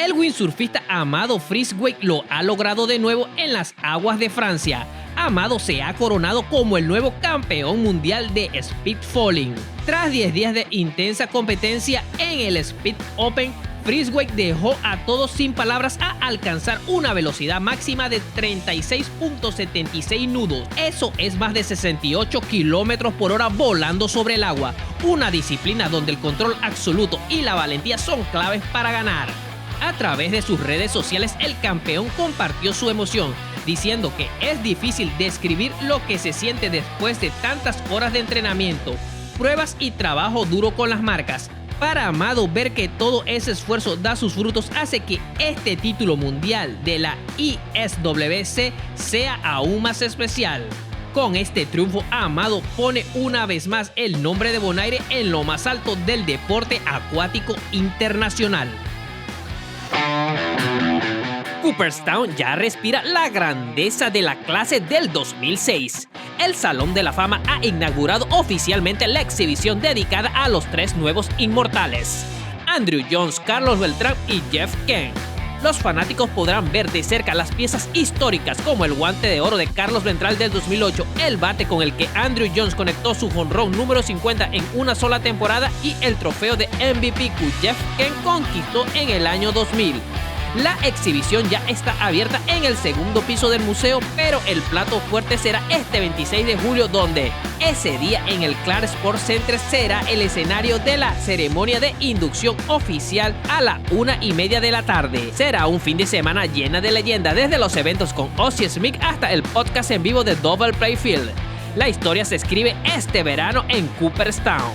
El windsurfista Amado Friswake lo ha logrado de nuevo en las aguas de Francia. Amado se ha coronado como el nuevo campeón mundial de speedfalling. Tras 10 días de intensa competencia en el Speed Open, Friswake dejó a todos sin palabras a alcanzar una velocidad máxima de 36.76 nudos. Eso es más de 68 km por hora volando sobre el agua. Una disciplina donde el control absoluto y la valentía son claves para ganar. A través de sus redes sociales, el campeón compartió su emoción, diciendo que es difícil describir lo que se siente después de tantas horas de entrenamiento, pruebas y trabajo duro con las marcas. Para Amado, ver que todo ese esfuerzo da sus frutos hace que este título mundial de la ISWC sea aún más especial. Con este triunfo, Amado pone una vez más el nombre de Bonaire en lo más alto del deporte acuático internacional. Cooperstown ya respira la grandeza de la clase del 2006. El Salón de la Fama ha inaugurado oficialmente la exhibición dedicada a los 3 nuevos inmortales: Andrew Jones, Carlos Beltrán y Jeff Kent. Los fanáticos podrán ver de cerca las piezas históricas como el guante de oro de Carlos Beltrán del 2008, el bate con el que Andrew Jones conectó su jonrón número 50 en una sola temporada y el trofeo de MVP que Jeff Kent conquistó en el año 2000. La exhibición ya está abierta en el segundo piso del museo, pero el plato fuerte será este 26 de julio, donde ese día en el Clark Sports Center será el escenario de la ceremonia de inducción oficial a la 1:30 de la tarde. Será un fin de semana llena de leyendas, desde los eventos con Ozzie Smith hasta el podcast en vivo de Double Play Field. La historia se escribe este verano en Cooperstown.